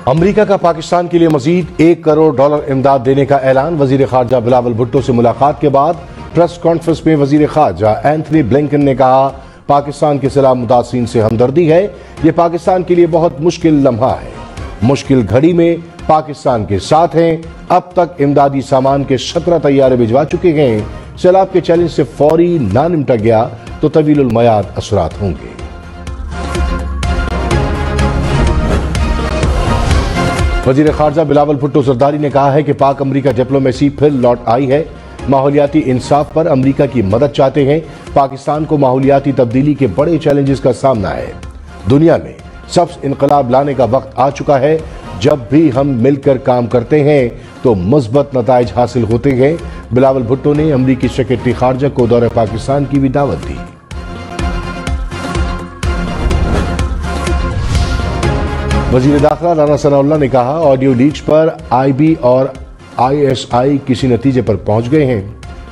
अमरीका का पाकिस्तान के लिए मजीद $1 करोड़ इमदाद देने का ऐलान। वजीर खारजा बिलावल भुट्टो से मुलाकात के बाद प्रेस कॉन्फ्रेंस में वजीर खारजा एंथनी ब्लिंकन ने कहा, पाकिस्तान के सैलाब मुतासिरीन से हमदर्दी है। ये पाकिस्तान के लिए बहुत मुश्किल लम्हा है। मुश्किल घड़ी में पाकिस्तान के साथ हैं। अब तक इमदादी सामान के 17 तैयारे भिजवा चुके हैं। सैलाब के चैलेंज से फौरी ना निपटा गया तो तवीलुल मयाद असरात होंगे। वजीर खारजा बिलावल भुट्टो जरदारी ने कहा है कि पाक अमरीका डिप्लोमेसी फिर लौट आई है। माहौलियाती इंसाफ पर अमरीका की मदद चाहते हैं। पाकिस्तान को माहौलियाती तब्दीली के बड़े चैलेंजेस का सामना है। दुनिया में सब्ज इनकलाब लाने का वक्त आ चुका है। जब भी हम मिलकर काम करते हैं तो मुस्बत नताइज हासिल होते हैं। बिलावल भुट्टो ने अमरीकी सेक्रेटरी खारजा को दौरे पाकिस्तान की भी दावत दी। वजीर दाखिला राना सनाउल्लाह ने कहा, ऑडियो लीक्स पर IB और ISI किसी नतीजे पर पहुंच गए हैं।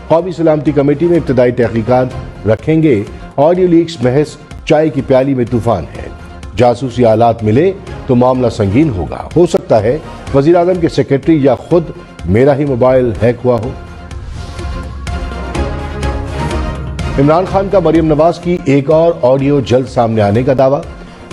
कौमी सलामती कमेटी में इब्तदाई तहकीकात रखेंगे। ऑडियो लीक्स महज चाय की प्याली में तूफान है। जासूसी आलात मिले तो मामला संगीन होगा। हो सकता है वजीर आजम के सेक्रेटरी या खुद मेरा ही मोबाइल हैक हुआ हो। इमरान खान का मरियम नवाज की एक और ऑडियो जल्द सामने आने का दावा।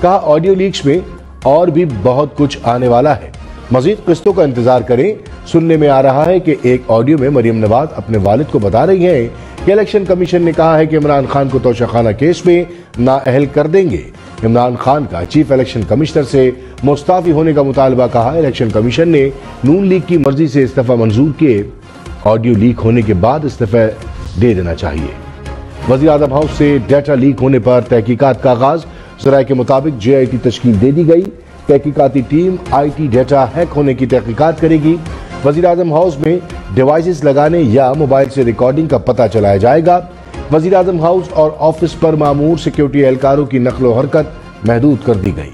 कहा, ऑडियो लीक्स में और भी बहुत कुछ आने वाला है। मजीद किस्तों का इंतजार करें। सुनने में आ रहा है कि एक ऑडियो में मरियम नवाज अपने वालिद को बता रही हैं कि इलेक्शन कमीशन ने कहा है कि इमरान खान को तोशाखाना केस में नाअहल कर देंगे। इमरान खान का चीफ इलेक्शन कमिश्नर से मुस्ताफी होने का मुतालबा। कहा, इलेक्शन कमीशन ने नून लीग की मर्जी से इस्तीफा मंजूर किए। ऑडियो लीक होने के बाद इस्तीफा दे देना चाहिए। वज़ीर आज़म हाउस से डाटा लीक होने पर तहकीकात का आगाज। ज़राए के मुताबिक JIT तश्कील दे दी गई। तहकीकाती टीम IT डाटा हैक होने की तहकीकात करेगी। वज़ीर आज़म हाउस में डिवाइसेस लगाने या मोबाइल से रिकॉर्डिंग का पता चलाया जाएगा। वज़ीर आज़म हाउस और ऑफिस पर मामूर सिक्योरिटी एहलकारों की नकलो हरकत महदूद कर दी गई।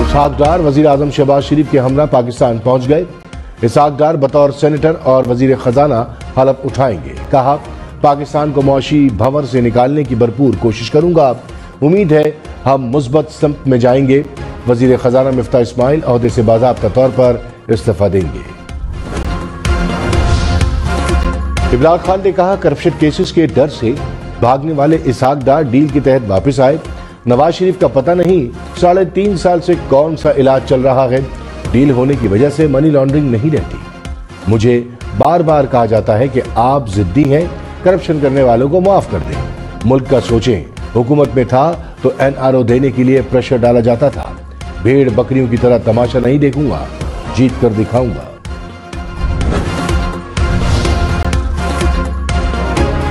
इसहाक डार वज़ीर आज़म शहबाज शरीफ के हमरा पाकिस्तान पहुंच गए। इसहाक डार बतौर सेनेटर और वज़ीर खजाना हलफ उठाएंगे। कहा, पाकिस्तान को मौशी भंवर से निकालने की भरपूर कोशिश करूंगा। उम्मीद है हम मुस्बत सम्त में जाएंगे। वज़ीर खजाना मिफ्ता इस्माइल ओहदे से बाज़ाब्ता तौर पर इस्तीफा देंगे। इमरान खान ने कहा, करप्शन केसेस के डर से भागने वाले इसहाक डार डील के तहत वापस आए। नवाज शरीफ का पता नहीं 3.5 साल से कौन सा इलाज चल रहा है। डील होने की वजह से मनी लॉन्ड्रिंग नहीं रहती। मुझे बार बार कहा जाता है कि आप जिद्दी हैं, करप्शन करने वालों को माफ कर दें। मुल्क का सोचें। हुकूमत में था तो NRO देने के लिए प्रेशर डाला जाता था। भेड़ बकरियों की तरह तमाशा नहीं देखूंगा, जीत कर दिखाऊंगा।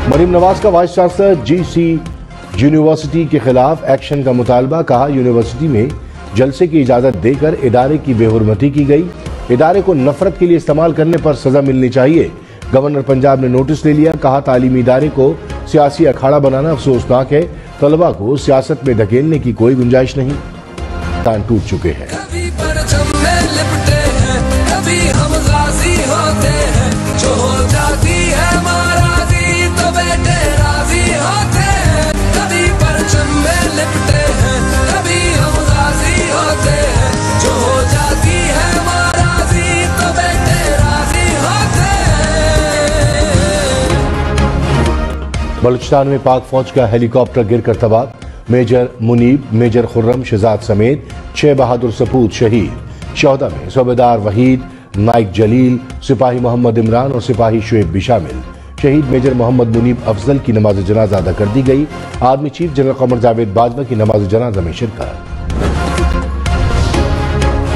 मरियम नवाज का वाइस चांसलर GC यूनिवर्सिटी के खिलाफ एक्शन का मुतालबा। कहा, यूनिवर्सिटी में जलसे की इजाजत देकर इदारे की बेहुरमती की गई। इदारे को नफरत के लिए इस्तेमाल करने पर सजा मिलनी चाहिए। गवर्नर पंजाब ने नोटिस ले लिया। कहा, तालीमी इदारे को सियासी अखाड़ा बनाना अफसोसनाक है। तलबा को सियासत में धकेलने की कोई गुंजाइश नहीं। तान टूट चुके हैं। कभी परचम में लिपटे हैं, कभी हम गाजी होते हैं। जो हो जाती है महाराजी तो बेटे राजी होते हैं। कभी परचम में लिपटे हैं, कभी हम गाजी होते हैं। जो हो जाती है महाराजी तो बेटे राजी होते हैं। बलूचिस्तान में पाक फौज का हेलीकॉप्टर गिरकर तबाह। मेजर मुनीब, मेजर खुर्रम शहजाद समेत 6 बहादुर सपूत शहीद। शहदा में सूबेदार वहीद, नाइक जलील, सिपाही मोहम्मद इमरान और सिपाही शुएब भी शामिल। शहीद मेजर मोहम्मद मुनीब अफजल की नमाज जनाजा अदा कर दी गई। Army chief general Qamar Javed Bajwa की नमाज जनाजा में शिरकत।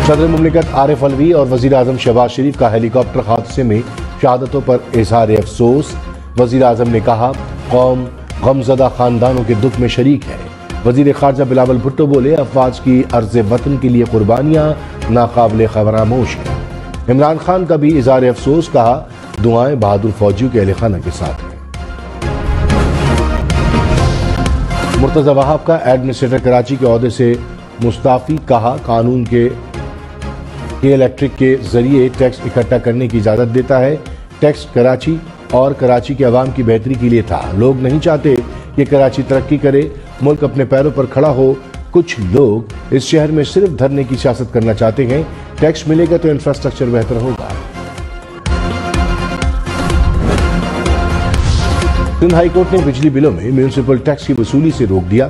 सदर मुमलिकत आरिफ अलवी और वजीर आजम शहबाज शरीफ का हेलीकॉप्टर हादसे में शहादतों पर इजहार अफसोस। वजीर आजम ने कहा, कौम गमजदा खानदानों के दुख में शरीक है। वजीर खारजा बिलावल भुट्टो बोले, अफवाज की अर्ज वतन के लिए कुर्बानियां नाकाबिले फरामोश हैं। इमरान खान का भी इजहार अफसोस। कहा, दुआएं बहादुर फौजियों के अहले खाना के साथ हैं। मुर्तजा वहाब का एडमिनिस्ट्रेटर कराची के ओहदे से मुस्ताफी। कहा, कानून के इलेक्ट्रिक के जरिए टैक्स इकट्ठा करने की इजाजत देता है। टैक्स कराची और कराची के अवाम की बेहतरी के लिए था। लोग नहीं चाहते कि कराची तरक्की करे, मुल्क अपने पैरों पर खड़ा हो। कुछ लोग इस शहर में सिर्फ धरने की सियासत करना चाहते हैं। टैक्स मिलेगा तो इंफ्रास्ट्रक्चर बेहतर होगा। सिंध हाईकोर्ट ने बिजली बिलों में म्यूनिसिपल टैक्स की वसूली से रोक दिया।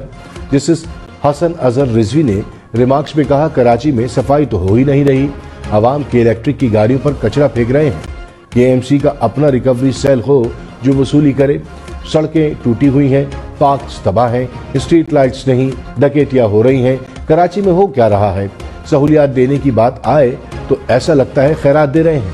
जस्टिस हसन अजहर रिजवी ने रिमार्क्स में कहा, कराची में सफाई तो हो ही नहीं रही, आवाम के इलेक्ट्रिक की गाड़ियों पर कचरा फेंक रहे हैं। केएमसी का अपना रिकवरी सेल हो जो वसूली करे। सड़कें टूटी हुई हैं, पार्क्स तबाह हैं, स्ट्रीट लाइट्स नहीं, डकैतियां हो रही हैं। कराची में हो क्या रहा है? सहूलियात देने की बात आए तो ऐसा लगता है खैरात दे रहे हैं।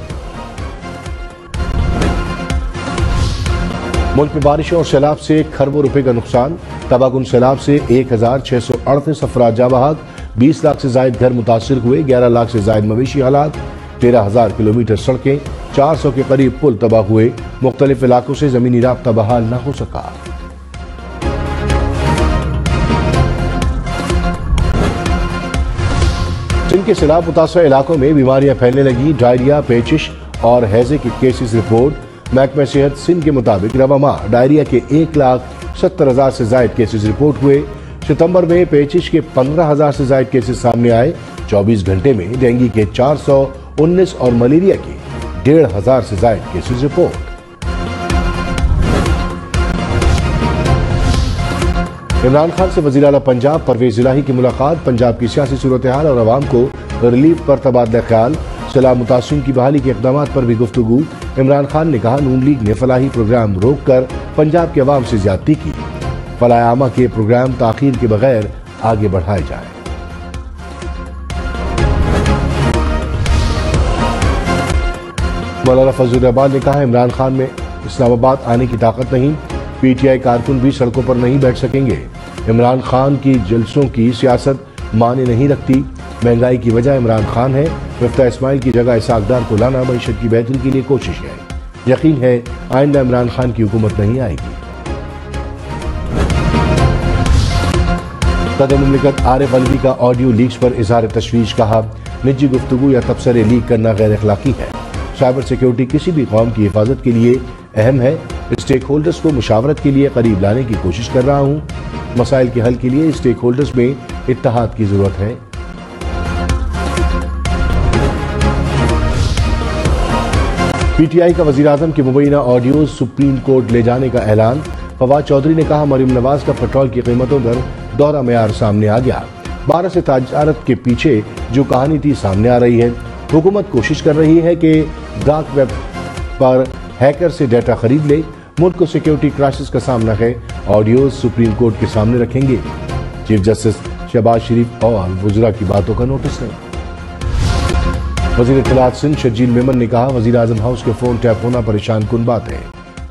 मुल्क में बारिशों और सैलाब से खरबों रुपए का नुकसान। तबाहकुन सैलाब से 1638 अफराद जाँ बहक, 20 लाख से जायद घर मुतासिर हुए, 11 लाख से जायद मवेशी हालात, 13,000 किलोमीटर सड़कें, 400 के करीब पुल तबाह हुए। मुख्तलिफ इलाकों से जमीनी राब्ता बहाल न हो सका। सिंध के सैलाब मुतासर इलाकों में बीमारियां फैलने लगी। डायरिया, पेचिश और हैजे के केसेस रिपोर्ट। महकमा सेहत सिंध के मुताबिक रवा माह डायरिया के 1,70,000 से जायद केसेस रिपोर्ट हुए। सितंबर में पेचिश के 15,000 से जायद केसेस सामने आए। 24 घंटे में डेंगू के 419 और मलेरिया के 1,500 से जायद केसेस रिपोर्ट। इमरान खान से वज़ीर आला पंजाब परवेज इलाही की मुलाकात। पंजाब की सियासी सूरत हाल और आवाम को रिलीफ पर तबादला ख्याल। सैलाब मुतासिरीन की बहाली के इक़दामात पर भी गुफ्तगू। इमरान खान ने कहा, नून लीग ने फलाही प्रोग्राम रोक कर पंजाब के अवाम से ज्यादती की। फलाह आमा के प्रोग्राम ताखीर के बगैर आगे बढ़ाए जाए। मौलाना फजल रहमान ने कहा, इमरान खान में इस्लामाबाद आने की ताकत नहीं। पीटीआई कारकुन भी सड़कों पर नहीं बैठ सकेंगे। इमरान खान की जलसों की सियासत माने नहीं रखती। महंगाई की वजह इमरान खान है। मिफ्ता इस्माइल की जगह इसाक डार को लाना मईशत की बेहतरी के लिए कोशिश है। यकीन है आइंदा इमरान खान की हुकूमत नहीं आएगी। सदर मुमलिकत आरिफ अलवी का ऑडियो लीक्स पर इजहार तशवीश। कहा, निजी गुफ्तगू या तबसरे लीक करना गैर अखलाकी है। साइबर सिक्योरिटी किसी भी कौम की हिफाजत के लिए अहम है। स्टेक होल्डर्स को मुशावरत के लिए करीब लाने की कोशिश कर रहा हूँ। मसाइल के हल के लिए स्टेक होल्डर्स में इत्तेहाद की जरूरत है। पीटीआई का वजीर आजम के मुबैना ऑडियो सुप्रीम कोर्ट ले जाने का ऐलान। फवाद चौधरी ने कहा, मरियम नवाज का पेट्रोल की कीमतों पर दौरा मेयार सामने आ गया। 12 से तजारत के पीछे जो कहानी थी सामने आ रही है। हुकूमत कोशिश कर रही है कि डार्क वेब पर हैकर से डाटा खरीद ले। मुल्क को सिक्योरिटी क्राइसिस का सामना है। ऑडियो सुप्रीम कोर्ट के सामने रखेंगे। चीफ जस्टिस शहबाज शरीफ और वज़रा की बातों का नोटिस लें। वज़ीर इत्तलात सिंध शर्जील मेमन ने कहा, वज़ीर आज़म हाउस के फोन टैप होना परेशान कुन बात है।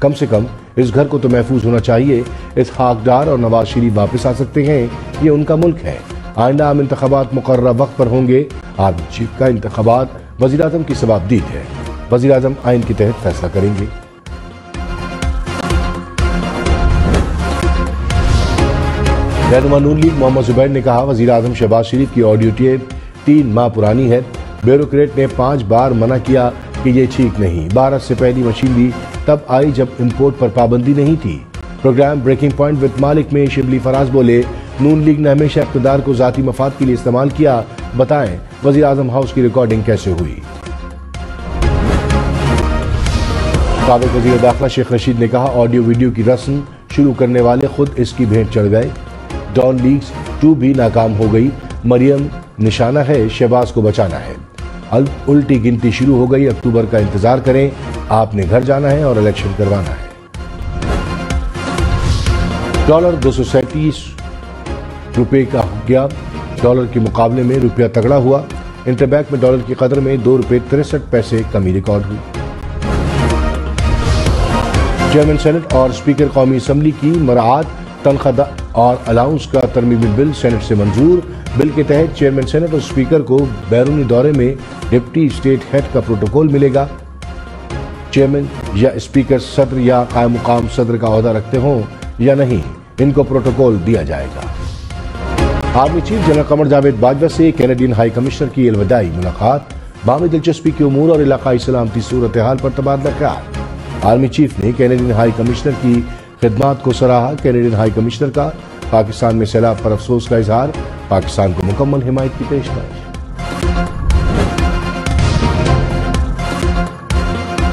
कम से कम इस घर को तो महफूज होना चाहिए। इसहाक डार और नवाज शरीफ वापस आ सकते हैं। ये उनका मुल्क है। आइंदा आम इंतखाबात मुकर्रर वक्त पर होंगे। आर्मी चीफ का इंतखाबात वज़ीर आज़म की सवाबदीद है। वज़ीर आज़म आइन के तहत फैसला करेंगे। रहनुमा नून लीग मोहम्मद जुबैर ने कहा, वज़ीर आज़म शहबाज शरीफ की ऑडियो टेप 3 माह पुरानी है। ब्यूरोक्रेट ने 5 बार मना किया कि ये ठीक नहीं। भारत से पहली मशीनरी तब आई जब इंपोर्ट पर पाबंदी नहीं थी। प्रोग्राम ब्रेकिंग पॉइंट विद मालिक में शिबली फराज बोले, नून लीग ने हमेशा इक़्तिदार को ज़ाती मफाद के लिए इस्तेमाल किया। बताएं वज़ीर आज़म हाउस की रिकॉर्डिंग कैसे हुई। साबिक़ वज़ीर दाखिला शेख रशीद ने कहा, ऑडियो वीडियो की रस्म शुरू करने वाले खुद इसकी भेंट चढ़ गए। डॉन लीग्स 2 भी नाकाम हो गई। मरियम निशाना है, शहबाज को बचाना है। उल्टी गिनती शुरू हो गई। अक्टूबर का इंतजार करें। आपने घर जाना है और इलेक्शन करवाना है। डॉलर 237 रुपए का हो गया। डॉलर के मुकाबले में रुपया तगड़ा हुआ। इंटरबैंक में डॉलर की कदर में 2 रुपए 63 पैसे कमी रिकॉर्ड हुई। चेयरमैन सेनेट और स्पीकर कौमी असम्बली की मराआत तनख्वाह और अलाउंस का तरमीमी बिल सेनेट से मंजूर। बिल के तहत चेयरमैन सेनेट और स्पीकर को बैरूनी दौरे में डिप्टी स्टेट हेड का प्रोटोकॉल मिलेगा। चेयरमैन या स्पीकर सदर या कायम मुकाम सदर का ओहदा रखते हों या नहीं, इनको प्रोटोकॉल दिया जाएगा। Army chief general Qamar Javed Bajwa से कैनेडियन हाई कमिश्नर की अलविदाई मुलाकात। बामी दिलचस्पी के उमूर और इलाकाई सलामती सूरत हाल पर तबादला ख्याल। आर्मी चीफ ने कैनेडियन हाई कमिश्नर की खिदमात को सराहा। कैनेडियन हाई कमिश्नर का पाकिस्तान में सैलाब पर अफसोस का इजहार, पाकिस्तान को मुकम्मल हिमायत की पेशकश।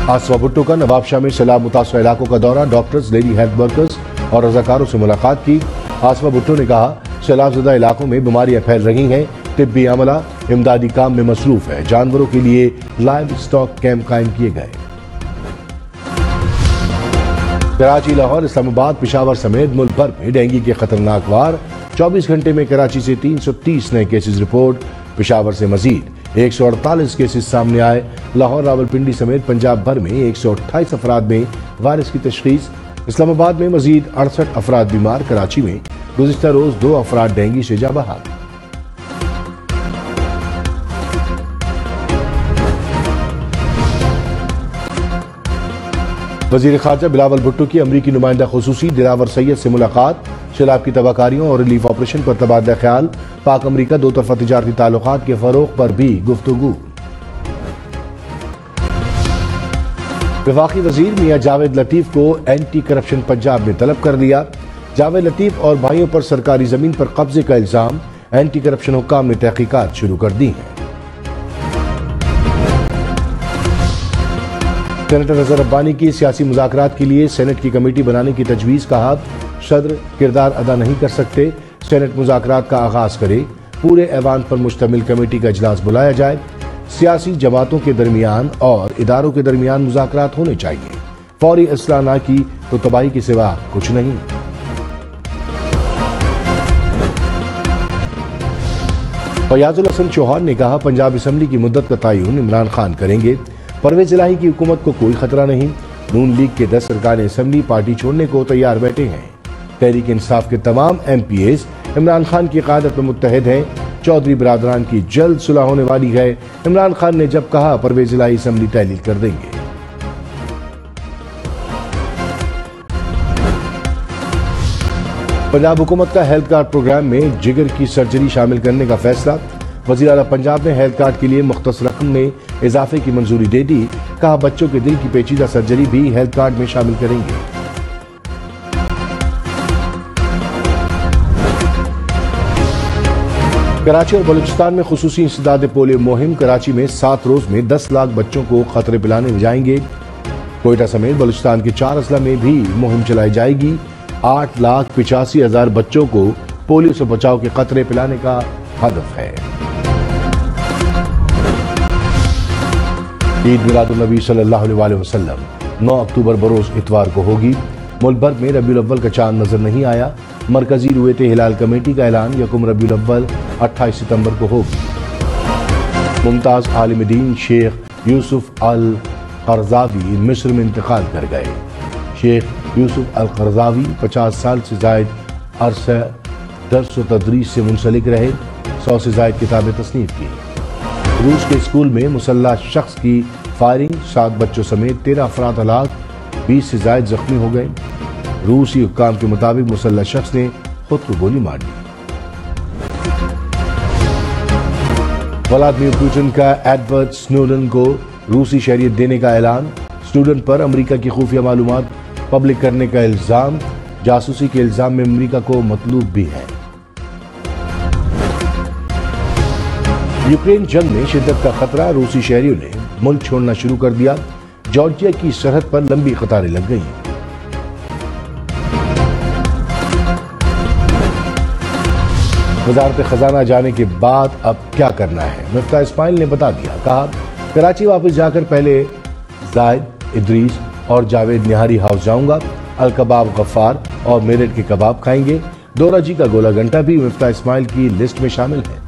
आसवा भुट्टो का नवाबशाह में सैलाब मुतासर इलाकों का दौरा, डॉक्टर्स, लेडी हेल्थ वर्कर्स और रजाकारों से मुलाकात की। आसवा भुट्टो ने कहा, सैलाबज़दा इलाकों में बीमारियां फैल रही हैं, तिब्बी अमला इमदादी काम में मसरूफ है, जानवरों के लिए लाइव स्टॉक कैंप कायम किए गए। कराची, लाहौर, इस्लामाबाद, पेशावर समेत मुल्क भर में डेंगू के खतरनाक वार, 24 घंटे में कराची से 330 नए केसेस रिपोर्ट, पेशावर से मजीद 148 केसेस सामने आए। लाहौर, रावलपिंडी समेत पंजाब भर में 128 अफराद में वायरस की तशखीस। इस्लामाबाद में मजीद 68 अफराद बीमार। कराची में गुज़िश्ता रोज 2 अफराद डेंगू से जा बहाल। वजीर खारजा बिलावल भुट्टो की अमरीकी नुमाइंदा खुसूसी दिलावर सैयद से मुलाकात, सैलाब की तबाहकारियों और रिलीफ ऑपरेशन पर तबादला ख्याल, पाक अमरीका दो तरफा तिजारती ताल्लुकात के फरोग पर भी गुफ्तगू। वफाकी वजीर मियां जावेद लतीफ को एंटी करप्शन पंजाब ने तलब कर लिया। जावेद लतीफ और भाइयों पर सरकारी जमीन पर कब्जे का इल्जाम, एंटी करप्शन हुक्काम ने तहकीकात शुरू कर दी हैं। सेनेटर अजहर रब्बानी की सियासी मुज़ाकरात के लिए सेनेट की कमेटी बनाने की तजवीज़, कहा सदर किरदार अदा नहीं कर सकते, सेनेट मुज़ाकरात का आगाज करे, पूरे ऐवान पर मुश्तमिल कमेटी का इजलास बुलाया जाए, सियासी जमातों के दरमियान और इदारों के दरमियान मुज़ाकरात होने चाहिए, फौरी इस्लाह ना की तो तबाही के सिवा कुछ नहीं। फयाजुल हसन चौहान ने कहा, पंजाब असम्बली की मुद्दत का तयन इमरान खान करेंगे, परवेज इलाही की हुकूमत को कोई खतरा नहीं। नून लीग के 10 सरकारें असम्बली पार्टी छोड़ने को तैयार बैठे हैं। तहरीक इंसाफ के तमाम MPAs इमरान खान की क़यादत में मुत्तहिद हैं। चौधरी बिरादरान की जल्द सुलह होने वाली है। इमरान खान ने जब कहा परवेज इलाही असम्बली तहलील कर देंगे। पंजाब हुकूमत का हेल्थ कार्ड प्रोग्राम में जिगर की सर्जरी शामिल करने का फैसला, वज़ीर आला पंजाब ने हेल्थ कार्ड के लिए मुख्तस रकम में इजाफे की मंजूरी दे दी, कहा बच्चों के दिल की पेचीदा सर्जरी भी हेल्थ कार्ड में शामिल करेंगे। कराची और बलूचिस्तान में खुसूसी इंसदाद पोलियो मुहिम, कराची में 7 रोज में 10 लाख बच्चों को खतरे पिलाने जाएंगे। कोयटा समेत बलूचिस्तान के 4 अजला में भी मुहिम चलाई जाएगी। 8,85,000 बच्चों को पोलियो से बचाव के खतरे पिलाने का हदफ है। ईद मिलादुन्नबी सल्लल्लाहु अलैहि वसल्लम 9 अक्टूबर बरोज इतवार को होगी। मुल्क भर में रबीउल अव्वल का चांद नजर नहीं आया। मरकजी रुएत हिलाल कमेटी का ऐलान, यकुम रबीउल अव्वल 28 सितंबर को होगी। मुमताज आलिम दीन शेख यूसुफ अल करजावी मिस्र में इंतकाल कर गए। शेख यूसुफ अल करजावी 50 साल से जायद अरसा दर्स व तदरीस से मुंसलिक रहे। 100 से जायद किताबें तस्नीफ की। रूस के स्कूल में मुसल्लह शख्स की फायरिंग, 7 बच्चों समेत 13 अफराद हलाक, 20 से जायद जख्मी हो गए। रूसी हुक्काम के मुताबिक मुसल्लह शख्स ने खुद को गोली मार दी। व्लादिमीर पुतिन का एडवर्ड स्नोडन को रूसी शहरियत देने का ऐलान, स्नोडन पर अमेरिका की खुफिया मालूमात पब्लिक करने का इल्जाम, जासूसी के इल्जाम में अमेरिका को मतलूब भी है। यूक्रेन जंग में शिद्दत का खतरा, रूसी शहरियों ने मुल्क छोड़ना शुरू कर दिया। जॉर्जिया की सरहद पर लंबी कतारें लग गईं। वजारत खजाना जाने के बाद अब क्या करना है, मिफ्ताह इस्माइल ने बता दिया। कहा कराची वापस जाकर पहले जायद, इदरीस और जावेद निहारी हाउस जाऊंगा। अल कबाब गफ्फार और मेरठ के कबाब खाएंगे। दोराजी का गोला घंटा भी मिफ्ताह इस्माइल की लिस्ट में शामिल है।